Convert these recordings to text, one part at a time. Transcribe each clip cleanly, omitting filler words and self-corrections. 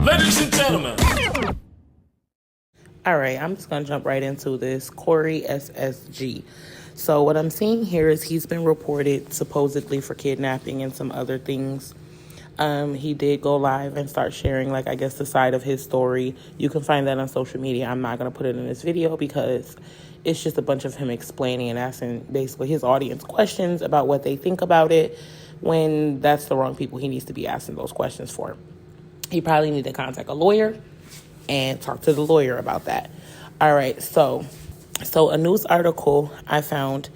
Ladies and gentlemen. All right, I'm just going to jump right into this. Corey SSG. So what I'm seeing here is he's been reported supposedly for kidnapping and some other things. He did go live and start sharing, like, I guess, the side of his story. You can find that on social media. I'm not going to put it in this video because it's just a bunch of him explaining and asking basically his audience questions about what they think about it, when that's the wrong people he needs to be asking those questions for. He probably need to contact a lawyer and talk to the lawyer about that. All right, so a news article I found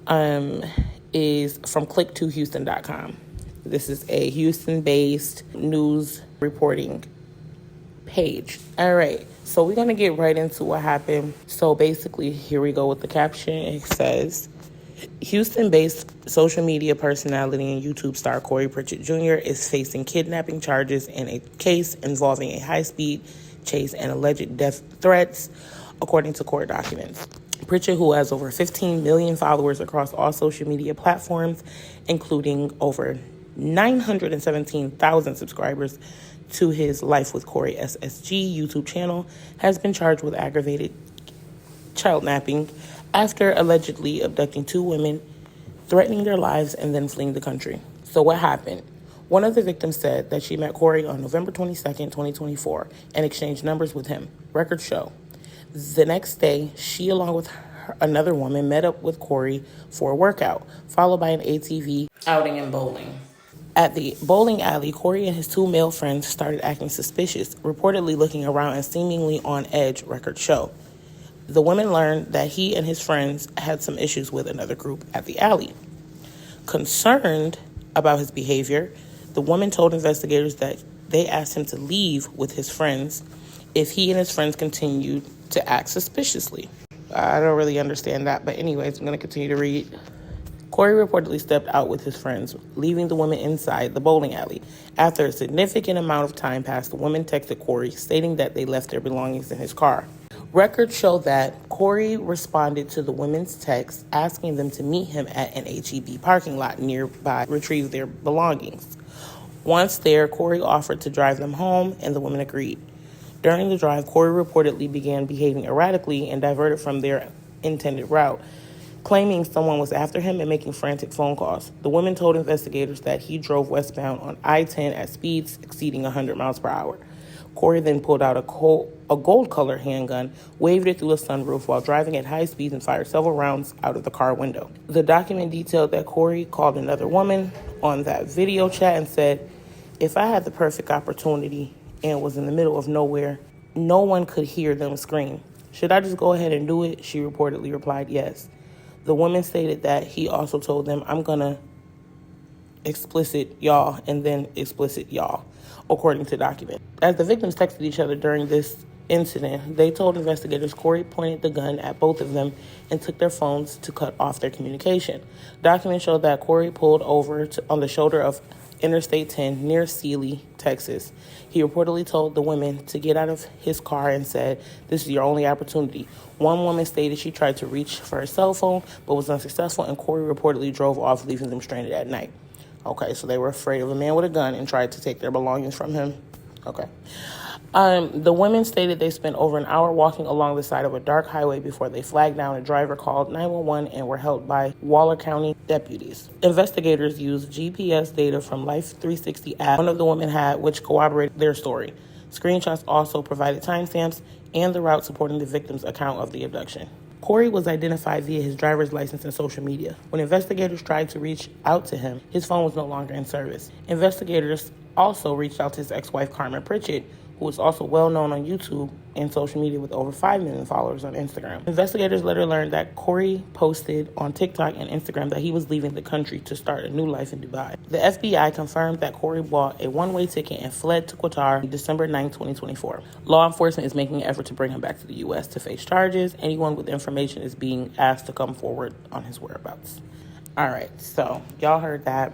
is from click2houston.com. This is a Houston-based news reporting page. All right, so we're going to get right into what happened. So basically, here we go with the caption. It says, Houston-based social media personality and YouTube star Corey Pritchett Jr. is facing kidnapping charges in a case involving a high-speed chase and alleged death threats, according to court documents. Pritchett, who has over 15 million followers across all social media platforms, including over 917,000 subscribers to his Life with Corey SSG YouTube channel, has been charged with aggravated child napping after allegedly abducting two women, threatening their lives, and then fleeing the country. So what happened? One of the victims said that she met Corey on November 22nd, 2024, and exchanged numbers with him. Records show. The next day, she, along with another woman, met up with Corey for a workout, followed by an ATV outing and bowling. At the bowling alley, Corey and his two male friends started acting suspicious, reportedly looking around and seemingly on edge, records show. The women learned that he and his friends had some issues with another group at the alley. Concerned about his behavior, the woman told investigators that they asked him to leave with his friends if he and his friends continued to act suspiciously. I don't really understand that, but anyways, I'm going to continue to read. Corey reportedly stepped out with his friends, leaving the women inside the bowling alley. After a significant amount of time passed, the women texted Corey, stating that they left their belongings in his car. Records show that Corey responded to the women's text, asking them to meet him at an HEB parking lot nearby to retrieve their belongings. Once there, Corey offered to drive them home, and the women agreed. During the drive, Corey reportedly began behaving erratically and diverted from their intended route, claiming someone was after him and making frantic phone calls. The women told investigators that he drove westbound on I-10 at speeds exceeding 100 miles per hour. Corey then pulled out a gold-colored handgun, waved it through a sunroof while driving at high speeds, and fired several rounds out of the car window. The document detailed that Corey called another woman on that video chat and said, "If I had the perfect opportunity and was in the middle of nowhere, no one could hear them scream. Should I just go ahead and do it?" She reportedly replied, "Yes." The woman stated that he also told them, "I'm gonna explicit y'all and then explicit y'all," according to document. As the victims texted each other during this incident, they told investigators Corey pointed the gun at both of them and took their phones to cut off their communication. Documents show that Corey pulled over on the shoulder of Interstate 10 near Sealy, Texas. He reportedly told the women to get out of his car and said, "This is your only opportunity." One woman stated she tried to reach for her cell phone but was unsuccessful, and Corey reportedly drove off, leaving them stranded at night. Okay, so they were afraid of a man with a gun and tried to take their belongings from him. Okay. The women stated they spent over an hour walking along the side of a dark highway before they flagged down a driver, called 911, and were held by Waller County deputies. Investigators used GPS data from Life 360 app one of the women had, which corroborated their story. Screenshots also provided timestamps and the route supporting the victim's account of the abduction. Corey was identified via his driver's license and social media. When investigators tried to reach out to him, his phone was no longer in service. Investigators also reached out to his ex-wife, Carmen Pritchett, who is also well known on YouTube and social media with over 5 million followers on Instagram. Investigators later learned that Corey posted on TikTok and Instagram that he was leaving the country to start a new life in Dubai. The FBI confirmed that Corey bought a one-way ticket and fled to Qatar on December 9, 2024. Law enforcement is making an effort to bring him back to the U.S. to face charges. Anyone with information is being asked to come forward on his whereabouts. All right, so y'all heard that.